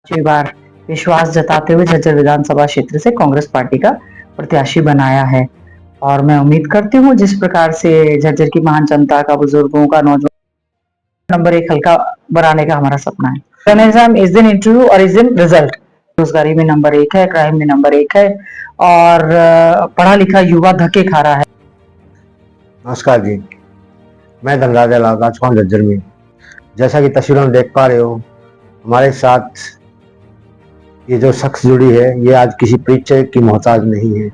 पांचवी बार विश्वास जताते हुए झज्जर विधानसभा क्षेत्र से कांग्रेस पार्टी का प्रत्याशी बनाया है और मैं उम्मीद करती हूँ जिस प्रकार से झज्जर की महान जनता का, बुजुर्गों का, नौजवान नंबर एक हल्का बनाने का हमारा सपना है। इस दिन इंटरव्यू और इस दिन रिजल्ट। बेरोजगारी में नंबर एक है, क्राइम में नंबर एक है और पढ़ा लिखा युवा धक्के खा रहा है। नमस्कार जी, मैं धनराज राजपाल झज्जर में। जैसा कि तस्वीरों में देख पा रहे हो, हमारे साथ ये जो शख्स जुड़ी है ये आज किसी परिचय की मोहताज नहीं है।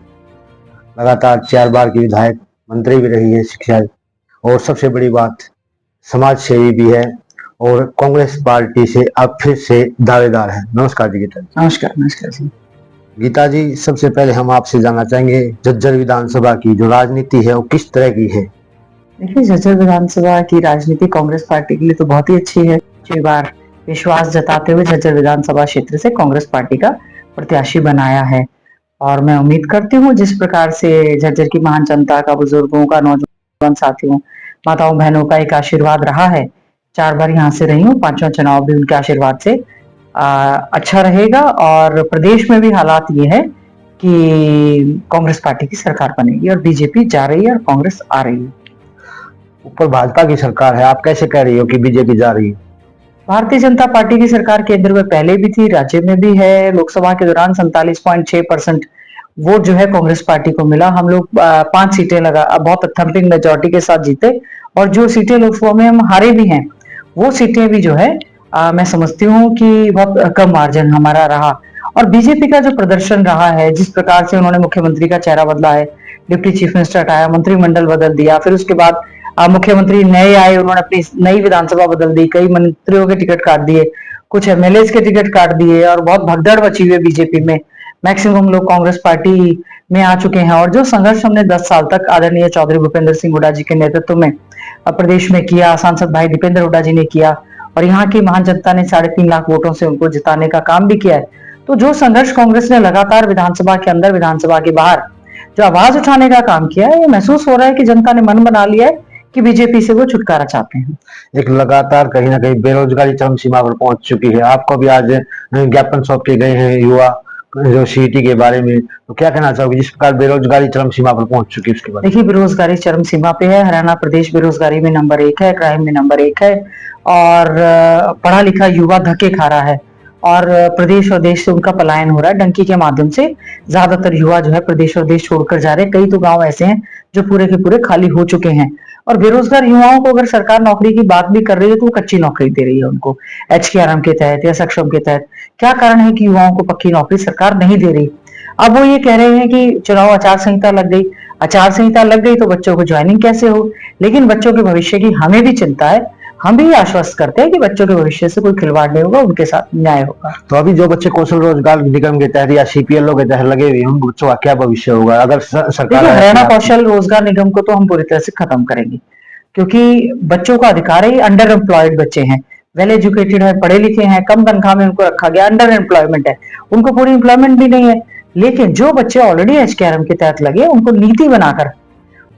लगातार 4 बार की विधायक, मंत्री भी रही है शिक्षा, और सबसे बड़ी बात समाज सेवी भी है और कांग्रेस पार्टी से अब फिर से दावेदार है। नमस्कार जी गीता जी। नमस्कार। नमस्कार जी। गीता जी, सबसे पहले हम आपसे जानना चाहेंगे झज्जर विधानसभा की जो राजनीति है वो किस तरह की है? देखिए, झज्जर विधानसभा की राजनीति कांग्रेस पार्टी के लिए तो बहुत ही अच्छी है। 6 बार विश्वास जताते हुए झज्जर विधानसभा क्षेत्र से कांग्रेस पार्टी का प्रत्याशी बनाया है और मैं उम्मीद करती हूँ जिस प्रकार से झज्जर की महान जनता का, बुजुर्गों का, नौजवान साथियों, माताओं बहनों का एक आशीर्वाद रहा है। 4 बार यहाँ से रही हूँ, 5वां चुनाव भी उनके आशीर्वाद से अच्छा रहेगा और प्रदेश में भी हालात ये है कि कांग्रेस पार्टी की सरकार बनेगी और बीजेपी जा रही है और कांग्रेस आ रही है। ऊपर भाजपा की सरकार है, आप कैसे कह रही हो कि बीजेपी जा रही है? भारतीय जनता पार्टी की सरकार केंद्र में पहले भी थी, राज्य में भी है। लोकसभा के दौरान 47.6% वोट जो है कांग्रेस पार्टी को मिला। हम लोग 5 सीटें बहुत थम्पिंग मेजोरिटी के साथ जीते और जो सीटें लोकसभा में हम हारे भी हैं वो सीटें भी जो है मैं समझती हूँ कि बहुत कम मार्जिन हमारा रहा। और बीजेपी का जो प्रदर्शन रहा है, जिस प्रकार से उन्होंने मुख्यमंत्री का चेहरा बदला है, डिप्टी चीफ मिनिस्टर हटाया, मंत्रिमंडल बदल दिया, फिर उसके बाद मुख्यमंत्री नए आए, उन्होंने अपनी नई विधानसभा बदल दी, कई मंत्रियों के टिकट काट दिए, कुछ एमएलए के टिकट काट दिए और बहुत भगदड़ मची हुई है बीजेपी में। मैक्सिमम लोग कांग्रेस पार्टी में आ चुके हैं और जो संघर्ष हमने 10 साल तक आदरणीय चौधरी भूपेंद्र सिंह हुड्डा जी के नेतृत्व में प्रदेश में किया, सांसद भाई दीपेंद्र हुड्डा जी ने किया और यहाँ की महान जनता ने 3.5 लाख वोटों से उनको जिताने का काम भी किया है। तो जो संघर्ष कांग्रेस ने लगातार विधानसभा के अंदर, विधानसभा के बाहर जो आवाज उठाने का काम किया है, ये महसूस हो रहा है कि जनता ने मन बना लिया है कि बीजेपी से वो छुटकारा चाहते हैं। एक लगातार कहीं ना कहीं बेरोजगारी चरम सीमा पर पहुंच चुकी है। आपको भी आज ज्ञापन सौंप के गए हैं युवा जो सीटी के बारे में, तो क्या कहना चाहोगे जिस प्रकार बेरोजगारी चरम सीमा पर पहुंच चुकी है उसके बारे में? देखिए, बेरोजगारी चरम सीमा पे है। हरियाणा प्रदेश बेरोजगारी में नंबर 1 है, क्राइम में नंबर 1 है और पढ़ा लिखा युवा धक्के खा रहा है और प्रदेश और देश से उनका पलायन हो रहा है। डंकी के माध्यम से ज्यादातर युवा जो है प्रदेश और देश छोड़कर जा रहे हैं। कई तो गांव ऐसे हैं जो पूरे के पूरे खाली हो चुके हैं और बेरोजगार युवाओं को अगर सरकार नौकरी की बात भी कर रही है तो वो कच्ची नौकरी दे रही है उनको, HKRM के तहत या सक्षम के तहत। क्या कारण है कि युवाओं को पक्की नौकरी सरकार नहीं दे रही? अब वो ये कह रहे हैं कि चुनाव आचार संहिता लग गई, आचार संहिता लग गई तो बच्चों को ज्वाइनिंग कैसे हो? लेकिन बच्चों के भविष्य की हमें भी चिंता है। हम भी आश्वस्त करते हैं कि बच्चों के भविष्य से कोई खिलवाड़ नहीं होगा, उनके साथ न्याय होगा। तो अभी जो बच्चे कौशल रोजगार निगम के तहत या CPLO के तहत लगे हुए हैं उन बच्चों का क्या भविष्य होगा अगर सरकार? हरियाणा कौशल रोजगार निगम को तो हम पूरी तरह से खत्म करेंगे क्योंकि बच्चों का अधिकार है। अंडर एम्प्लॉयड बच्चे हैं, वेल एजुकेटेड है, पढ़े लिखे हैं, कम तनख्वाह में उनको रखा गया, अंडर एम्प्लॉयमेंट है, उनको पूरी एम्प्लॉयमेंट भी नहीं है। लेकिन जो बच्चे ऑलरेडी HKRM के तहत लगे उनको नीति बनाकर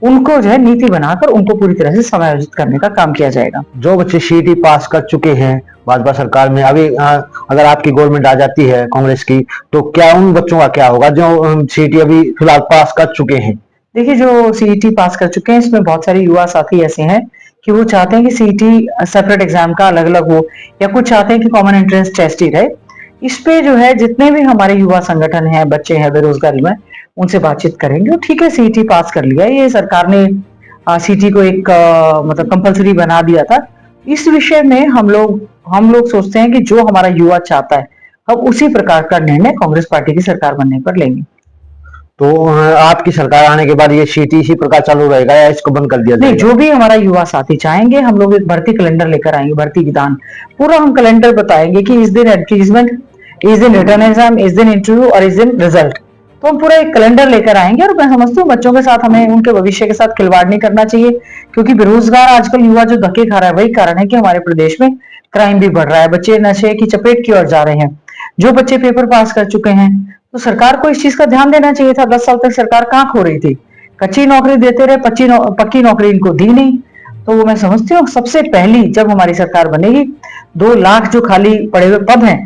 उनको पूरी तरह से समायोजित करने का काम किया जाएगा। जो बच्चे CET पास कर चुके हैं भाजपा सरकार में, अभी अगर आपकी गवर्नमेंट आ जाती है कांग्रेस की, तो क्या उन बच्चों का क्या होगा जो CET अभी फिलहाल पास कर चुके हैं? देखिए, जो CET पास कर चुके हैं इसमें बहुत सारे युवा साथी ऐसे हैं कि वो चाहते हैं कि CET सेपरेट एग्जाम का अलग अलग हो या कुछ चाहते हैं कि कॉमन एंट्रेंस टेस्ट ही रहे। इस पे जो है जितने भी हमारे युवा संगठन हैं, बच्चे हैं बेरोजगारी में, उनसे बातचीत करेंगे। ठीक है, CET पास कर लिया, ये सरकार ने CET को एक मतलब कंपलसरी बना दिया था। इस विषय में हम लोग सोचते हैं कि जो हमारा युवा चाहता है हम उसी प्रकार का निर्णय कांग्रेस पार्टी की सरकार बनने पर लेंगे। तो आपकी सरकार आने के बाद ये CET इसी प्रकार चालू रहेगा या इसको बंद कर दिया जाएगा? नहीं, जो भी हमारा युवा साथी चाहेंगे हम लोग एक भर्ती कैलेंडर लेकर आएंगे, भर्ती विधान पूरा हम कैलेंडर बताएंगे कि इस दिन एडवर्टीजमेंट, इस दिन रिटर्न एग्जाम, इस दिन इंटरव्यू और इस दिन रिजल्ट। तो हम पूरा एक कैलेंडर लेकर आएंगे और मैं समझती हूँ बच्चों के साथ हमें उनके भविष्य के साथ खिलवाड़ नहीं करना चाहिए क्योंकि बेरोजगार आजकल युवा जो धक्के खा रहा है वही कारण है कि हमारे प्रदेश में क्राइम भी बढ़ रहा है, बच्चे नशे की चपेट की ओर जा रहे हैं। जो बच्चे पेपर पास कर चुके हैं तो सरकार को इस चीज का ध्यान देना चाहिए था। 10 साल तक सरकार कहाँ खो रही थी? कच्ची नौकरी देते रहे, पक्की नौकरी इनको दी नहीं। तो मैं समझती हूँ सबसे पहली जब हमारी सरकार बनेगी 2 लाख जो खाली पड़े हुए पद हैं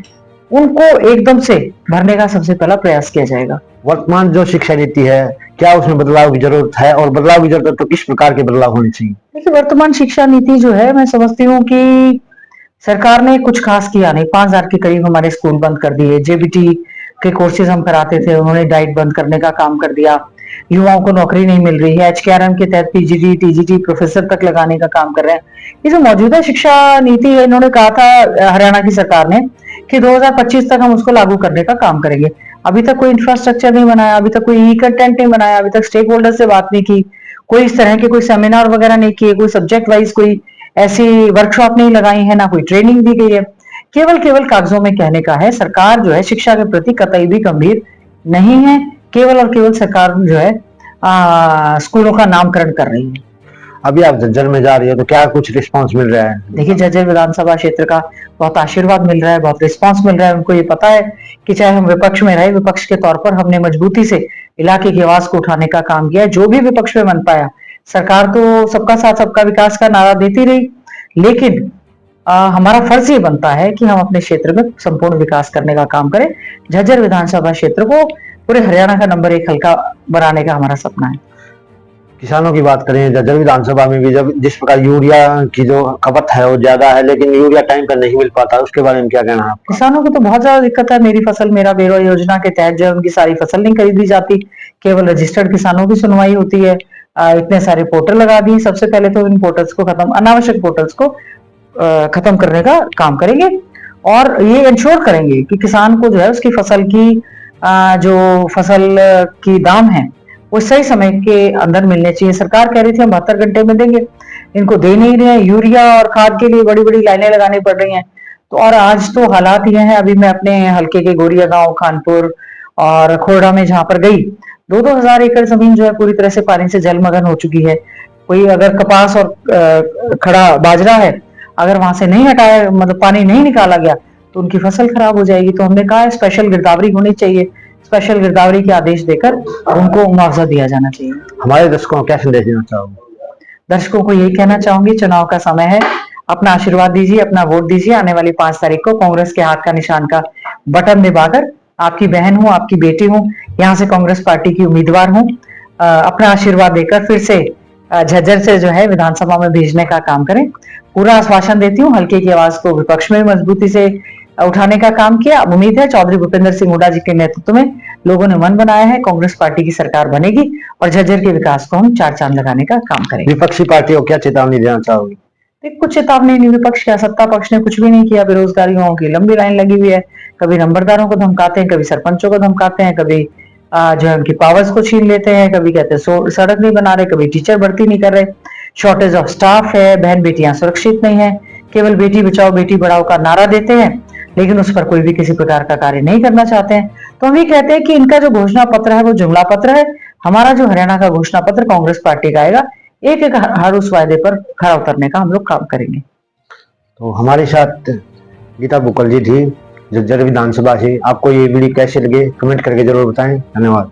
उनको एकदम से भरने का सबसे पहला प्रयास किया जाएगा। वर्तमान जो शिक्षा नीति है, क्या उसमें बदलाव की जरूरत है, और बदलाव की जरूरत है तो किस प्रकार के बदलाव होने चाहिए? देखिए, वर्तमान शिक्षा नीति जो है, मैं समझती हूँ कि सरकार ने कुछ खास किया नहीं। 5,000 के करीब हमारे स्कूल बंद कर दिए, जेबीटी के कोर्सेज हम कराते थे, उन्होंने डाइट बंद करने का काम कर दिया, युवाओं को नौकरी नहीं मिल रही है, एचकेआरएम के तहत पीजीडी टीजीटी प्रोफेसर तक लगाने का काम कर रहे हैं। ये जो मौजूदा शिक्षा नीति है, इन्होंने कहा था हरियाणा की सरकार ने कि 2025 तक हम उसको लागू करने का काम करेंगे। अभी तक कोई इंफ्रास्ट्रक्चर नहीं बनाया, अभी तक कोई ई कंटेंट नहीं बनाया, अभी तक स्टेक होल्डर से बात नहीं की, कोई इस तरह के कोई सेमिनार वगैरह नहीं किए, कोई सब्जेक्ट वाइज कोई ऐसी वर्कशॉप नहीं लगाई है, ना कोई ट्रेनिंग दी गई है। केवल केवल कागजों में कहने का है। सरकार जो है शिक्षा के प्रति कतई भी गंभीर नहीं है। केवल और केवल सरकार जो है स्कूलों का नामकरण कर रही है। अभी आप झज्जर में जा रही हो तो क्या कुछ रिस्पांस मिल रहा है? देखिए, झज्जर विधानसभा क्षेत्र का बहुत आशीर्वाद मिल रहा है, बहुत रिस्पांस मिल रहा है। उनको ये पता है कि चाहे हम विपक्ष में रहे, विपक्ष के तौर पर हमने मजबूती से इलाके की आवाज को उठाने का काम किया है। जो भी विपक्ष में बन पाया, सरकार तो सबका साथ सबका विकास का नारा देती रही, लेकिन हमारा फर्ज ये बनता है कि हम अपने क्षेत्र में संपूर्ण विकास करने का काम करें। झज्जर विधानसभा क्षेत्र को पूरे हरियाणा का नंबर 1 हल्का बनाने का हमारा सपना है। किसानों की बात करें, झज्जर विधानसभा में भी जब जिस प्रकार यूरिया की जो खपत है वो ज्यादा है, लेकिन यूरिया टाइम पर नहीं मिल पाता, उसके बारे में क्या कहना है आपका? किसानों को तो बहुत ज्यादा दिक्कत है। मेरी फसल मेरा बेरो योजना के तहत जो है उनकी सारी फसल नहीं खरीदी जाती, केवल रजिस्टर्ड किसानों की सुनवाई होती है। इतने सारे पोर्टल लगा दिए। सबसे पहले तो इन पोर्टल्स को खत्म, अनावश्यक पोर्टल्स को खत्म करने का काम करेंगे और ये इंश्योर करेंगे कि किसान को जो है उसकी फसल की जो फसल की दाम है वो सही समय के अंदर मिलने चाहिए। सरकार कह रही थी हम 72 घंटे में देंगे, इनको दे नहीं रहे हैं। यूरिया और खाद के लिए बड़ी बड़ी लाइनें लगानी पड़ रही हैं। तो और आज तो हालात ये हैं, अभी मैं अपने हल्के के गोरिया गांव, खानपुर और खोरडा में जहां पर गई, 2-2 हजार एकड़ जमीन जो है पूरी तरह से पानी से जलमग्न हो चुकी है। कोई अगर कपास और खड़ा बाजरा है, अगर वहां से नहीं हटाया, मतलब पानी नहीं निकाला गया, तो उनकी फसल खराब हो जाएगी। तो हमने कहा स्पेशल गिरदावरी होनी चाहिए, स्पेशल गिरदावरी के आदेश देकर उनको मुआवजा दिया जाना चाहिए। हमारे दर्शकों को क्या संदेश देना चाहोगे? दर्शकों को यही कहना चाहूंगी, चुनाव का समय है, अपना आशीर्वाद दीजिए, अपना वोट दीजिए। आने वाली 5 तारीख को कांग्रेस के हाथ का निशान का बटन दबाकर, आपकी बहन हूं, आपकी बेटी हूं, यहाँ से कांग्रेस पार्टी की उम्मीदवार हूं, अपना आशीर्वाद देकर फिर से झज्जर से जो है विधानसभा में भेजने का काम करें। पूरा आश्वासन देती हूँ। हल्के की आवाज को विपक्ष में मजबूती से उठाने का काम किया। अब उम्मीद है चौधरी भूपेंद्र सिंह हुड्डा जी के नेतृत्व में लोगों ने मन बनाया है, कांग्रेस पार्टी की सरकार बनेगी और झज्जर के विकास को हम 4 चांद लगाने का काम करेंगे। विपक्षी पार्टियों को क्या चेतावनी देना चाहोगे? कुछ चेतावनी नहीं, विपक्ष क्या, सत्ता पक्ष ने कुछ भी नहीं किया। बेरोजगारियों की लंबी लाइन लगी हुई है। कभी नंबरदारों को धमकाते हैं, कभी सरपंचों को धमकाते हैं, कभी जो है उनकी पावर्स को छीन लेते हैं, कभी कहते हैं सड़क नहीं बना रहे, कभी टीचर भर्ती नहीं कर रहे, शॉर्टेज ऑफ स्टाफ है, बहन बेटियां सुरक्षित नहीं है, केवल बेटी बचाओ बेटी पढ़ाओ का नारा देते हैं, लेकिन उस पर कोई भी किसी प्रकार का कार्य नहीं करना चाहते हैं। तो हम ये कहते हैं कि इनका जो घोषणा पत्र है वो जुमला पत्र है। हमारा जो हरियाणा का घोषणा पत्र कांग्रेस पार्टी का आएगा, एक एक हर उस वायदे पर खरा उतरने का हम लोग काम करेंगे। तो हमारे साथ गीता बुक्कल जी थी झज्जर विधानसभा से। आपको ये वीडियो कैसे लगे कमेंट करके जरूर बताएं। धन्यवाद।